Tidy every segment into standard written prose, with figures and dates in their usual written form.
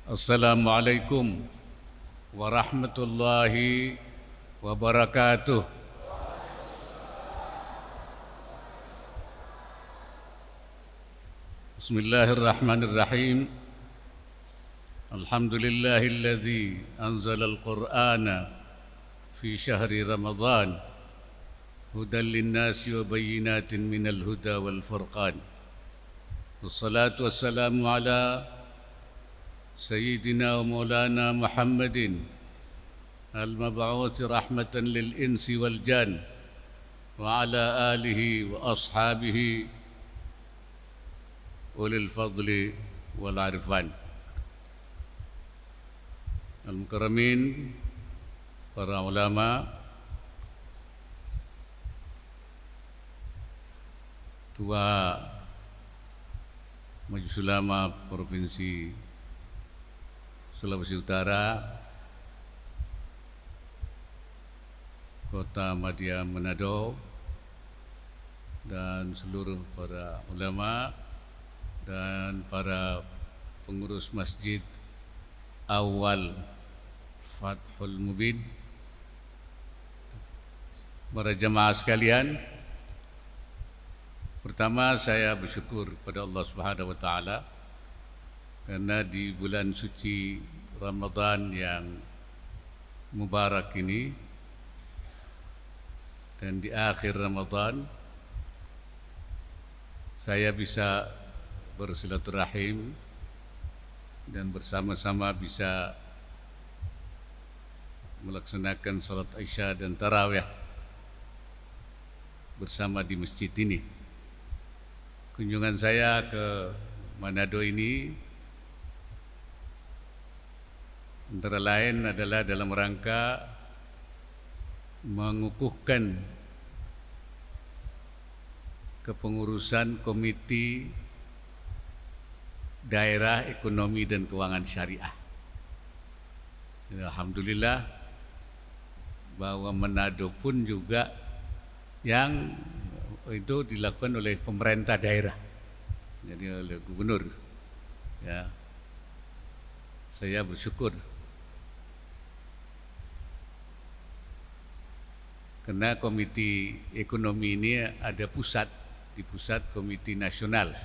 Assalamualaikum warahmatullahi wabarakatuh. Bismillahirrahmanirrahim. Alhamdulillahilladzi anzalal Qur'ana fi syahri Ramadan hudan linnasi wa bayyinatin minal huda wal furqan. Wassalatu wassalamu ala سيدنا ومولانا محمد المبعوث رحمة للإنس والجان وعلى آله وأصحابه أولي الفضل والعرفان المكرمين para ulama, Ketua Majelis Ulama Provinsi Sulawesi Utara, Kota Madya Manado, dan seluruh para ulama dan para pengurus Masjid Awal Fathul Mubin, para jemaah sekalian. Pertama, saya bersyukur kepada Allah Subhanahu wa taala karena di bulan suci Ramadan yang mubarak ini dan di akhir Ramadan saya bisa bersilaturahim dan bersama-sama bisa melaksanakan salat Isya dan Tarawih bersama di masjid ini. Kunjungan saya ke Manado ini antara lain adalah dalam rangka mengukuhkan kepengurusan Komiti Daerah Ekonomi dan Keuangan Syariah. Alhamdulillah bahwa Manado pun juga yang itu dilakukan oleh pemerintah daerah, jadi oleh gubernur. Ya, saya bersyukur karena Komite Ekonomi ini ada di pusat Komite Nasional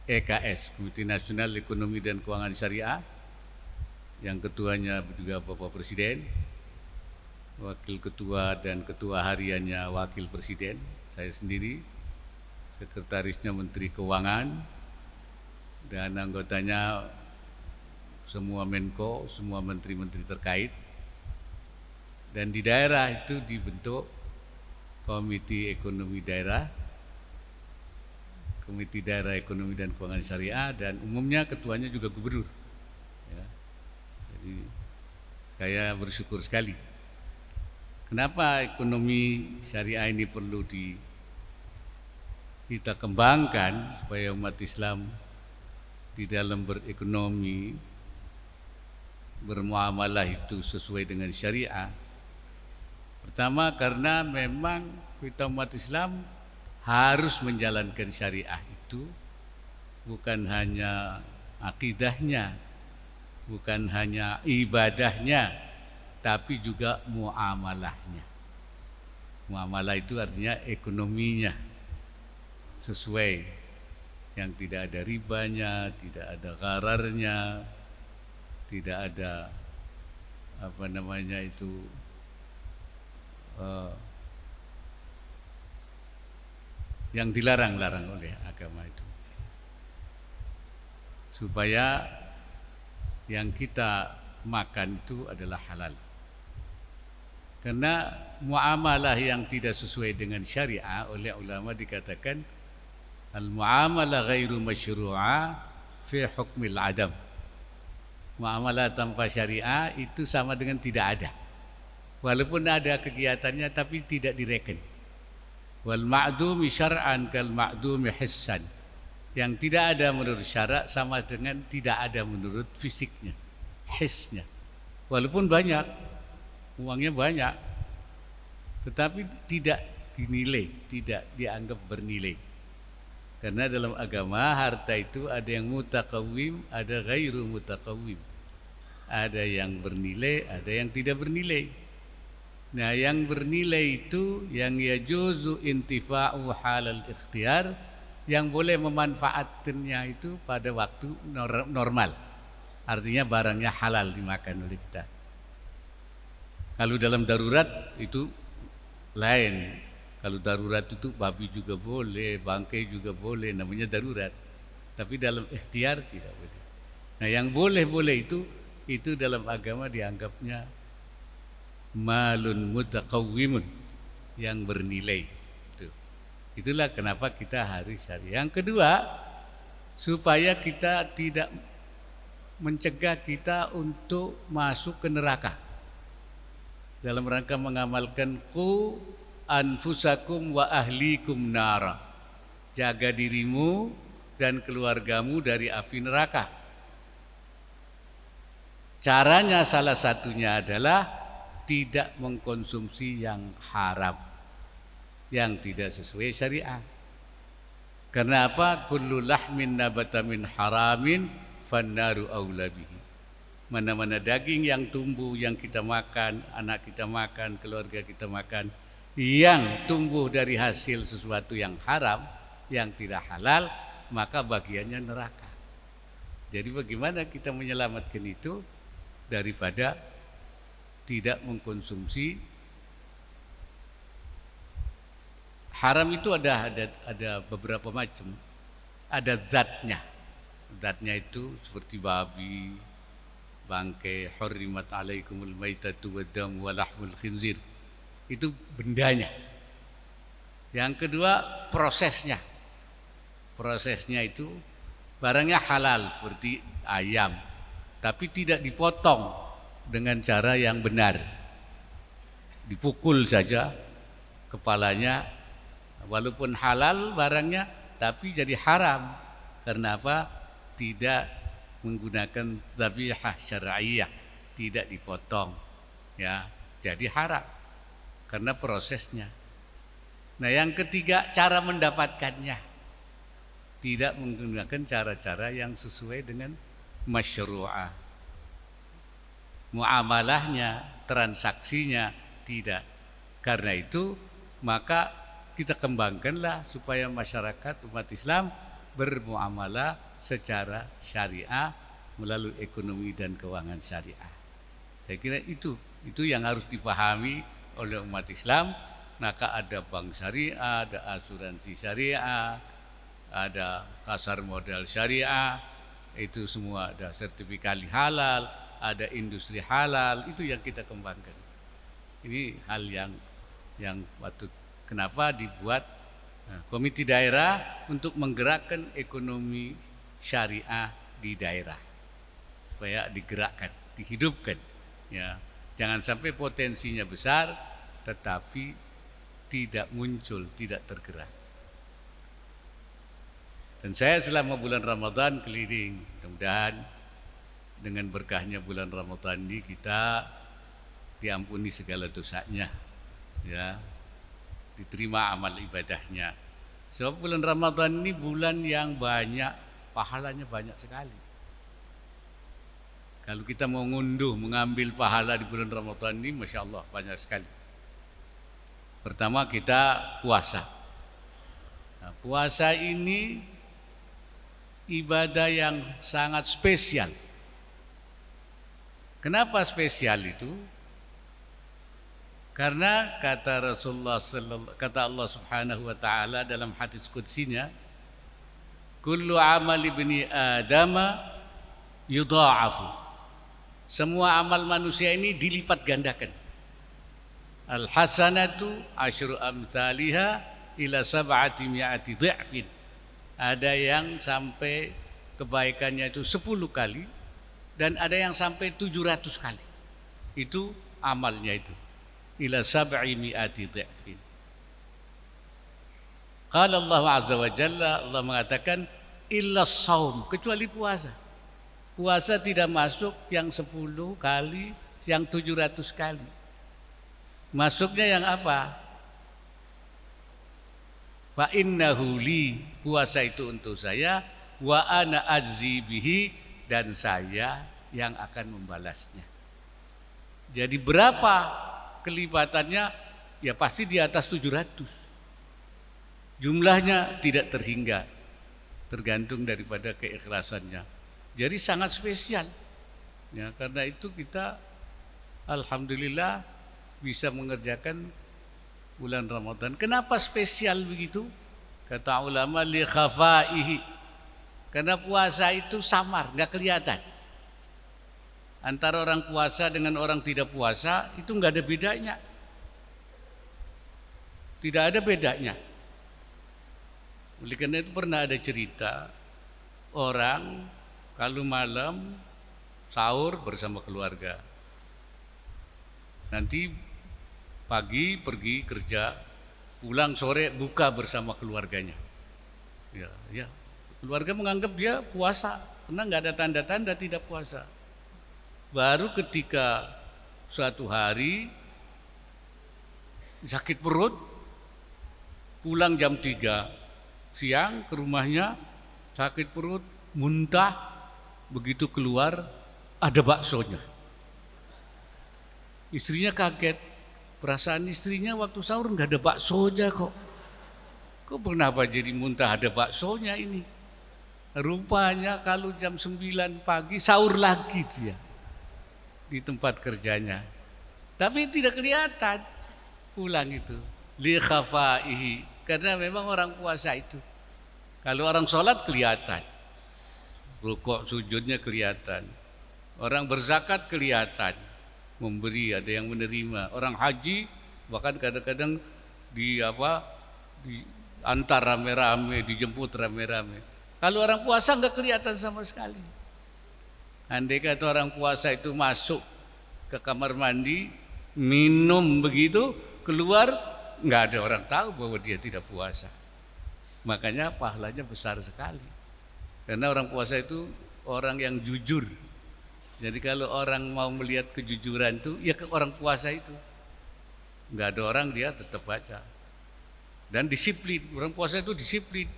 EKS, Komite Nasional Ekonomi dan Keuangan Syariah, yang ketuanya juga Bapak Presiden, Wakil Ketua dan Ketua Hariannya Wakil Presiden, saya sendiri, Sekretarisnya Menteri Keuangan, dan anggotanya semua Menko, semua menteri-menteri terkait. Dan di daerah itu dibentuk Komite Ekonomi Daerah, Komite Daerah Ekonomi dan Keuangan Syariah, dan umumnya ketuanya juga gubernur. Ya. Jadi saya bersyukur sekali. Kenapa ekonomi syariah ini perlu kita kembangkan supaya umat Islam di dalam berekonomi, bermuamalah itu sesuai dengan syariah. Pertama, karena memang kita umat Islam harus menjalankan syariah itu bukan hanya akidahnya, bukan hanya ibadahnya, tapi juga muamalahnya. Muamalah itu artinya ekonominya sesuai, yang tidak ada ribanya, tidak ada ghararnya, tidak ada yang dilarang-larang oleh agama itu, supaya yang kita makan itu adalah halal. Karena muamalah yang tidak sesuai dengan syariah oleh ulama dikatakan al-muamalah ghairu masyru'ah fi hukmil adam. Muamalah tanpa syariah itu sama dengan tidak ada. Walaupun ada kegiatannya tapi tidak direken. Wal ma'dumi syar'an kal ma'dumi hissan. Yang tidak ada menurut syarak sama dengan tidak ada menurut fisiknya, hisnya. Walaupun banyak, uangnya banyak, tetapi tidak dinilai, tidak dianggap bernilai. Karena dalam agama harta itu ada yang mutakawim, ada ghairu mutakawim. Ada yang bernilai, ada yang tidak bernilai. Nah, yang bernilai itu yang yajuzu intifa'u halal ikhtiyar, yang boleh memanfaatkannya itu pada waktu normal. Artinya barangnya halal dimakan oleh kita. Kalau dalam darurat itu lain. Kalau darurat itu babi juga boleh, bangkai juga boleh, namanya darurat. Tapi dalam ikhtiar tidak boleh. Nah, yang boleh-boleh itu dalam agama dianggapnya malun mutakawwimun, yang bernilai. Itulah kenapa kita harus syariah. Yang kedua, supaya kita tidak mencegah kita untuk masuk ke neraka. Dalam rangka mengamalkan ku anfusakum wa ahlikum nara. Jaga dirimu dan keluargamu dari api neraka. Caranya salah satunya adalah tidak mengkonsumsi yang haram, yang tidak sesuai syariah. Karena apa? Kullu lahmin nabata min haramin fannaru aula bihi. Mana-mana daging yang tumbuh, yang kita makan, anak kita makan, keluarga kita makan, yang tumbuh dari hasil sesuatu yang haram, yang tidak halal, maka bagiannya neraka. Jadi bagaimana kita menyelamatkan itu daripada tidak mengkonsumsi haram. Itu ada beberapa macam. Ada zatnya. Zatnya itu seperti babi, bangkai, hurrimat alaikumul maitatu waddam wa lahmul khinzir. Itu bendanya. Yang kedua, prosesnya. Prosesnya itu barangnya halal seperti ayam, tapi tidak dipotong dengan cara yang benar. Dipukul saja kepalanya, walaupun halal barangnya, tapi jadi haram. Karena apa? Tidak menggunakan dzabihah syar'iyyah, tidak dipotong, ya, jadi haram karena prosesnya. Nah, yang ketiga, cara mendapatkannya, tidak menggunakan cara-cara yang sesuai dengan masyru'ah. Muamalahnya, transaksinya tidak. Karena itu maka kita kembangkanlah supaya masyarakat umat Islam bermuamalah secara syariah melalui ekonomi dan keuangan syariah. Saya kira itu yang harus difahami oleh umat Islam. Maka ada bank syariah, ada asuransi syariah, ada pasar modal syariah, itu semua ada sertifikasi halal, ada industri halal, itu yang kita kembangkan. Ini hal yang patut. Kenapa dibuat komite daerah untuk menggerakkan ekonomi syariah di daerah, supaya digerakkan, dihidupkan, ya. Jangan sampai potensinya besar tetapi tidak muncul, tidak tergerak. Dan saya selama bulan Ramadan keliling, mudah-mudahan dengan berkahnya bulan Ramadan ini kita diampuni segala dosanya, ya, diterima amal ibadahnya. Sebab bulan Ramadan ini bulan yang banyak, pahalanya banyak sekali. Kalau kita mau mengambil pahala di bulan Ramadan ini, Masya Allah banyak sekali. Pertama kita puasa. Nah, puasa ini ibadah yang sangat spesial. Kenapa spesial itu? Karena kata Rasulullah kata Allah Subhanahu wa taala dalam hadis qudsinya, kullu amal ibni adama yudha'afu. Semua amal manusia ini dilipat gandakan. Al hasanatu asyru amsalha ila sab'ati mi'ati dhi'fin. Ada yang sampai kebaikannya itu 10 kali dan ada yang sampai 700 kali. Itu amalnya itu. Ila sab'i mi'ati dhi'fin. Qala Allah azza wa jalla, Allah mengatakan illa shaum, kecuali puasa. Puasa tidak masuk yang 10 kali, yang 700 kali. Masuknya yang apa? Fa innahu li, puasa itu untuk saya, wa ana ajzi bihi, dan saya yang akan membalasnya. Jadi berapa kelipatannya? Ya pasti di atas 700. Jumlahnya tidak terhingga, tergantung daripada keikhlasannya. Jadi sangat spesial. Ya, karena itu kita alhamdulillah bisa mengerjakan bulan Ramadan. Kenapa spesial begitu? Kata ulama, li khafaihi. Karena puasa itu samar, nggak kelihatan. Antara orang puasa dengan orang tidak puasa itu nggak ada bedanya. Tidak ada bedanya. Oleh karena itu pernah ada cerita orang kalau malam sahur bersama keluarga, nanti pagi pergi kerja, pulang sore buka bersama keluarganya. Ya, keluarga menganggap dia puasa, karena nggak ada tanda-tanda tidak puasa. Baru ketika suatu hari sakit perut, pulang jam 3 siang ke rumahnya, sakit perut, muntah, begitu keluar ada baksonya. Istrinya kaget, perasaan istrinya waktu sahur nggak ada baksonya kok. Kok kenapa jadi muntah ada baksonya ini? Rupanya kalau jam 9 pagi sahur lagi dia di tempat kerjanya. Tapi tidak kelihatan pulang itu. Li khafaihi, karena memang orang puasa itu. Kalau orang sholat kelihatan, rukuk sujudnya kelihatan. Orang berzakat kelihatan, memberi, ada yang menerima. Orang haji bahkan kadang-kadang di antar rame-rame, dijemput rame-rame. Kalau orang puasa nggak kelihatan sama sekali. Andai kata orang puasa itu masuk ke kamar mandi, minum begitu, keluar nggak ada orang tahu bahwa dia tidak puasa. Makanya pahalanya besar sekali. Karena orang puasa itu orang yang jujur. Jadi kalau orang mau melihat kejujuran itu, ya ke orang puasa itu. Nggak ada orang dia tetap baca. Dan disiplin, orang puasa itu disiplin.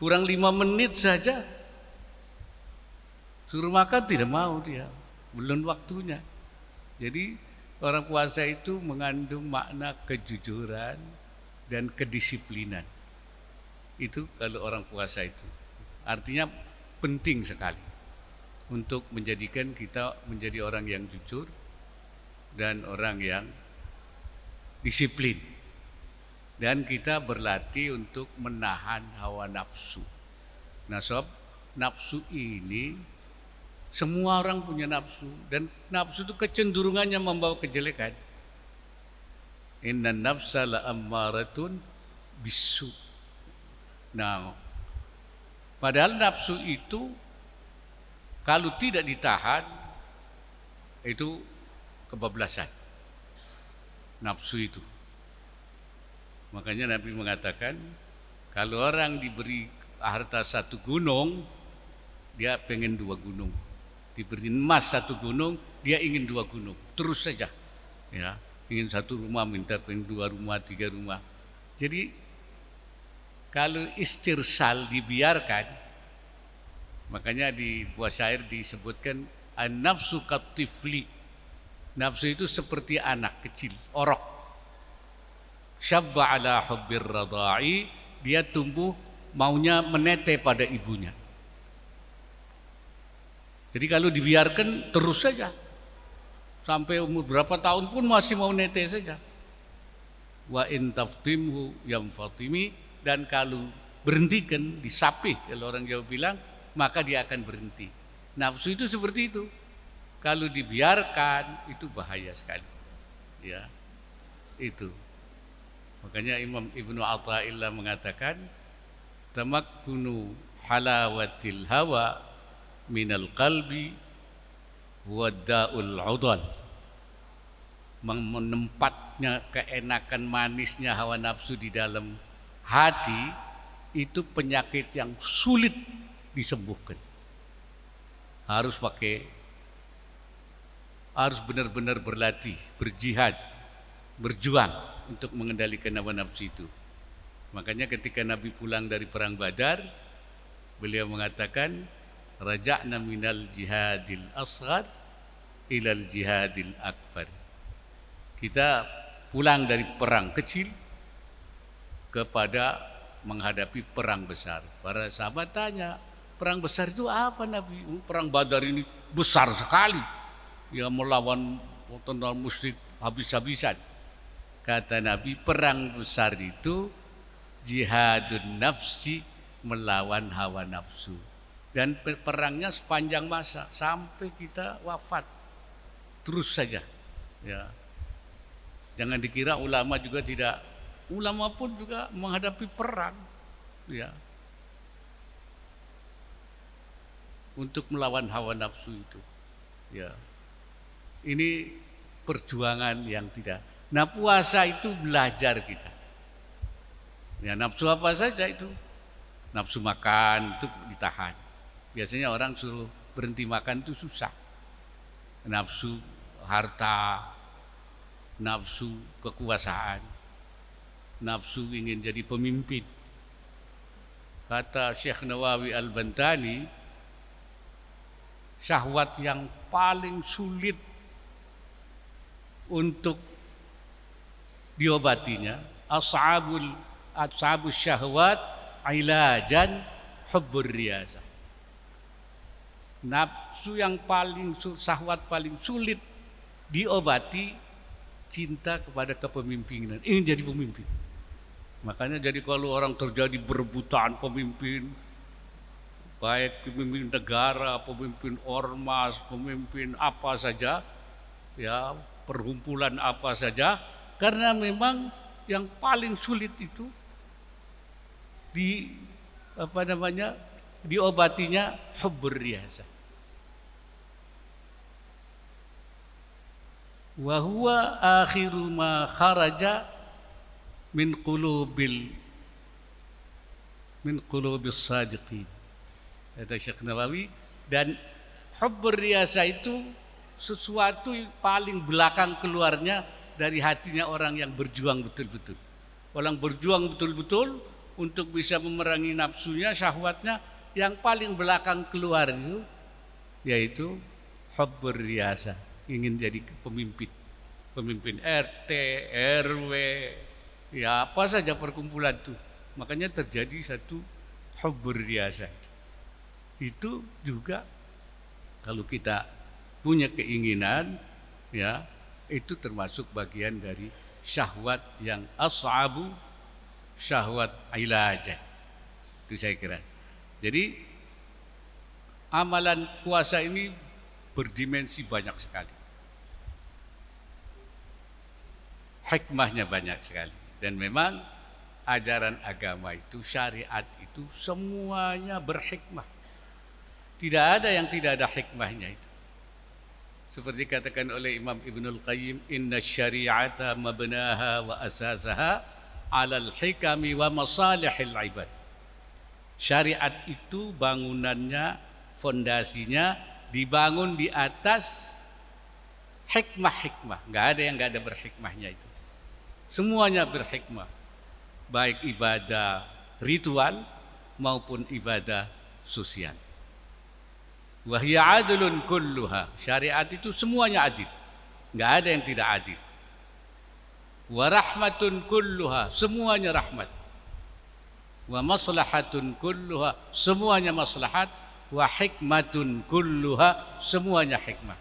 Kurang 5 menit saja suruh makan tidak mau dia, belum waktunya. Jadi orang puasa itu mengandung makna kejujuran dan kedisiplinan. Itu kalau orang puasa itu. Artinya penting sekali untuk menjadikan kita menjadi orang yang jujur dan orang yang disiplin. Dan kita berlatih untuk menahan hawa nafsu. Nah sob, nafsu ini semua orang punya nafsu, dan nafsu itu kecenderungannya membawa kejelekan. Inna nafsa la ammaratun bisu. Nah, padahal nafsu itu kalau tidak ditahan itu kebablasan. Nafsu itu. Makanya Nabi mengatakan kalau orang diberi harta 1 gunung, dia pengen 2 gunung. Diberi emas 1 gunung, dia ingin 2 gunung, terus saja. Ya, ingin 1 rumah, minta pengen 2 rumah, 3 rumah. Jadi kalau istirsal dibiarkan, makanya di buah syair disebutkan an-nafsu katifli. Nafsu itu seperti anak kecil, orok. Syabba ala hubbir radha'i, dia tumbuh maunya menete pada ibunya. Jadi kalau dibiarkan terus saja, sampai umur berapa tahun pun masih mau nete saja. Wa in taftimhu yam fatimi, dan kalau berhentikan, disapih kalau orang Jawa bilang, maka dia akan berhenti. Nafsu itu seperti itu. Kalau dibiarkan itu bahaya sekali. Ya. Itu. Makanya Imam Ibnu Athaillah mengatakan, tamakkunu halawatil hawa minal qalbi wadda'ul udal. Menempatnya keenakan manisnya hawa nafsu di dalam hati itu penyakit yang sulit disembuhkan. Harus benar-benar berlatih, berjihad, berjuang untuk mengendalikan hawa nafsu itu. Makanya ketika Nabi pulang dari perang Badar, beliau mengatakan, raja'na minal jihadil asghar ilal jihadil akbar. Kita pulang dari perang kecil kepada menghadapi perang besar. Para sahabat tanya, perang besar itu apa Nabi? Perang Badar ini besar sekali. Ya, melawan tentara musyrik habis-habisan. Kata Nabi, perang besar itu jihadun nafsi, melawan hawa nafsu. Dan perangnya sepanjang masa sampai kita wafat. Terus saja. Ya. Jangan dikira ulama juga tidak, ulama pun juga menghadapi perang. Ya. Untuk melawan hawa nafsu itu. Ya. Ini perjuangan yang tidak. Nah, puasa itu belajar kita. Ya, nafsu apa saja itu. Nafsu makan itu ditahan. Biasanya orang suruh berhenti makan itu susah. Nafsu harta, nafsu kekuasaan, nafsu ingin jadi pemimpin. Kata Syekh Nawawi Al-Bantani, syahwat yang paling sulit untuk diobatinya, ashabus syahwat ilajan hubbur riyasah. Nafsu yang paling syahwat paling sulit diobati, cinta kepada kepemimpinan, ingin jadi pemimpin. Makanya jadi kalau orang terjadi berebutan pemimpin, baik pemimpin negara, pemimpin ormas, pemimpin apa saja, ya, perkumpulan apa saja, karena memang yang paling sulit itu diobatinya hubbur riyasah. Wa huwa akhiru ma kharaja min qulubis sadiqin. Kata Syekh Nawawi, dan hubbur riyasah itu sesuatu paling belakang keluarnya dari hatinya orang yang berjuang betul-betul. Orang berjuang betul-betul untuk bisa memerangi nafsunya, syahwatnya, yang paling belakang keluar itu yaitu hubbur riyasah, ingin jadi pemimpin. Pemimpin RT, RW, ya apa saja perkumpulan itu. Makanya terjadi satu hubbur riyasah. Itu juga kalau kita punya keinginan, ya, itu termasuk bagian dari syahwat yang as'abu syahwat ilajan. Itu saya kira. Jadi amalan puasa ini berdimensi banyak sekali. Hikmahnya banyak sekali. Dan memang ajaran agama itu, syariat itu semuanya berhikmah. Tidak ada yang tidak ada hikmahnya itu. Seperti katakan oleh Imam Ibnul Qayyim, inna syari'ata mabnaha wa asasaha alal hikami wa masalihil ibad. Syariat itu bangunannya, fondasinya dibangun di atas hikmah-hikmah. Enggak ada yang enggak ada berhikmahnya itu. Semuanya berhikmah. Baik ibadah ritual maupun ibadah sosial. Wa hiya adlun kulluha. Syariat itu semuanya adil. Enggak ada yang tidak adil. Wa rahmatun kulluha, semuanya rahmat. Wa maslahatun kulluha, semuanya maslahat. Wa hikmatun kulluha, semuanya hikmah.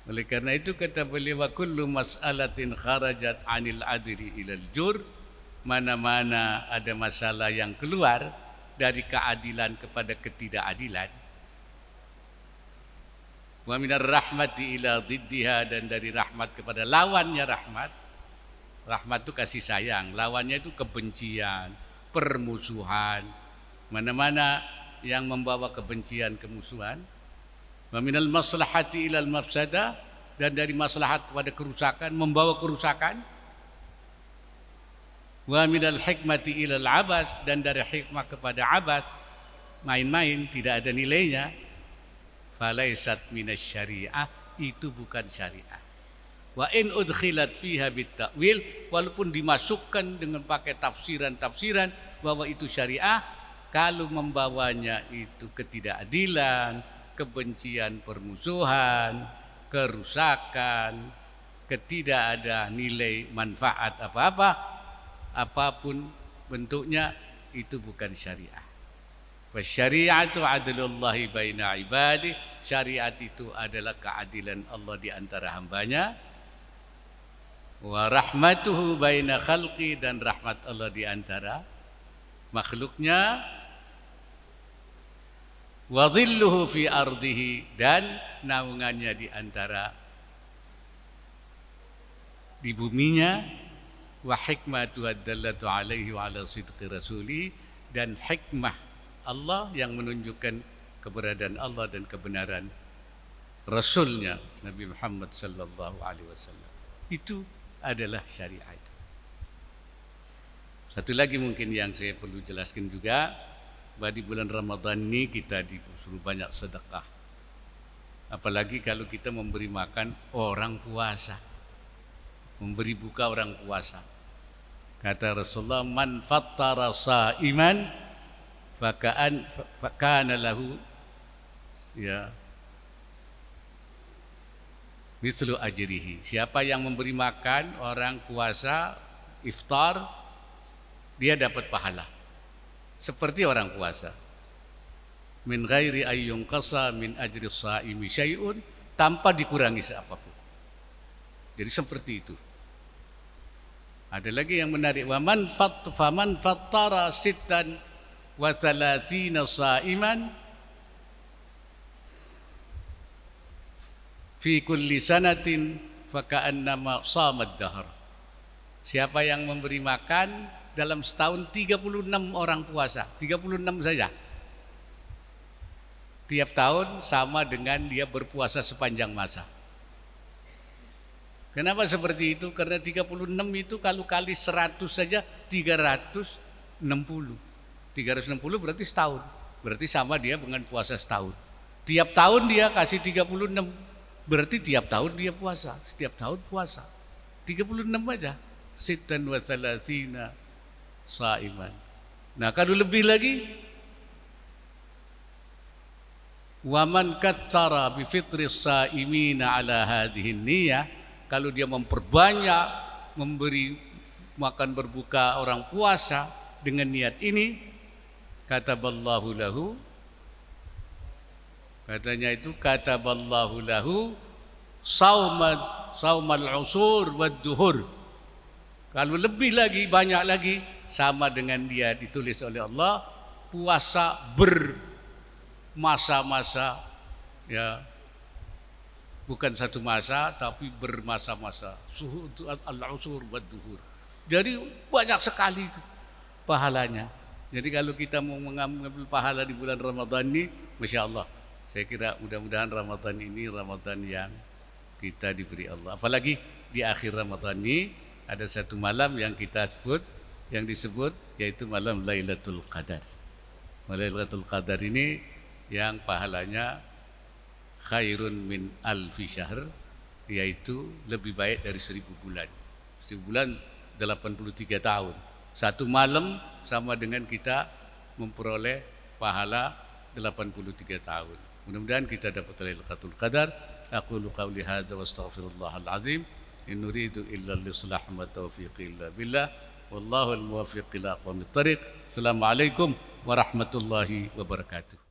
Oleh karena itu kata beliau, wa kullu mas'alatin kharajat 'anil adri ilal jur, mana-mana ada masalah yang keluar dari keadilan kepada ketidakadilan, wa minar rahmati ila diddiha, dan dari rahmat kepada lawannya rahmat. Rahmat itu kasih sayang, lawannya itu kebencian, permusuhan. Mana-mana yang membawa kebencian, kemusuhan. Wa minal maslahati ilal mafsadah, dan dari maslahat kepada kerusakan, membawa kerusakan. Wa minal hikmati ilal abas, dan dari hikmah kepada abas, main-main, tidak ada nilainya. Falaisat minas syariah, itu bukan syariah. Wa in udkhilat fiha bitakwil, walaupun dimasukkan dengan pakai tafsiran-tafsiran bahwa itu syariah, kalau membawanya itu ketidakadilan, kebencian, permusuhan, kerusakan, tidak ada nilai manfaat apa-apa, apapun bentuknya, itu bukan syariah. Fasyari'atu adlullahi baina ibadi, syariat itu adalah keadilan Allah di antara hambanya. Wa rahmatuhu baina khalqi, dan rahmat Allah di antara makhluknya. Wa dhilluhu fi ardihi, dan naungannya di antara di buminya. Wa hikmatu ad-dallatu alaihi wa ala sidqi rasuli, dan hikmah Allah yang menunjukkan keberadaan Allah dan kebenaran Rasulnya Nabi Muhammad sallallahu alaihi wasallam. Itu adalah syariat. Satu lagi mungkin yang saya perlu jelaskan juga, bahwa di bulan Ramadan ini kita disuruh banyak sedekah. Apalagi kalau kita memberi makan orang puasa, memberi buka orang puasa. Kata Rasulullah, man fattara sa'iman fakana lahu ya mithlu ajrihi. Siapa yang memberi makan orang puasa iftar, dia dapat pahala seperti orang puasa. Min ghairi ayyun qasa min ajri shaimi syai'un, tanpa dikurangi apapun. Jadi seperti itu. Ada lagi yang menarik, wa man faman fattara sittan wa thalathina sha'iman fi kulli sanatin faka'annama samad dahr. Siapa yang memberi makan dalam setahun 36 orang puasa, 36 saja. Tiap tahun sama dengan dia berpuasa sepanjang masa. Kenapa seperti itu? Karena 36 itu kalau kali 100 saja 360. 360 berarti setahun. Berarti sama dia dengan puasa setahun. Tiap tahun dia kasih 36. Berarti tiap tahun dia puasa, setiap tahun puasa. 36 aja. Sittan wa thalathina sa'iman. Nah, kalau lebih lagi, wa man katsara bi fitri saimina ala hadhihi niyyah, kalau dia memperbanyak memberi makan berbuka orang puasa dengan niat ini, kataballahu lahu, katanya itu kataballahu lahu saumal usur wad duhur. Kalau lebih lagi, banyak lagi, sama dengan dia ditulis oleh Allah puasa bermasa-masa, ya, bukan satu masa tapi bermasa-masa. Suhu al-usur wad duhur. Jadi banyak sekali itu pahalanya. Jadi kalau kita mau mengambil pahala di bulan Ramadan ini, Masya Allah, saya kira mudah-mudahan Ramadan ini Ramadan yang kita diberi Allah. Apalagi di akhir Ramadan ini ada satu malam yang kita sebut, yang disebut yaitu malam Lailatul Qadar. Lailatul Qadar ini yang pahalanya khairun min alfi syahr, yaitu lebih baik dari 1000 bulan. 1000 bulan 83 tahun. Satu malam sama dengan kita memperoleh pahala 83 tahun. Mudah-mudahan kita dapat Lailatul Qadar. Aqulu qawli hadza wa astaghfirullahal azim. In nuridu illa al-islah ma taufiqi illa billah. Wallahu al-muwaffiq ila aqwamit thariq. Assalamualaikum warahmatullahi wabarakatuh.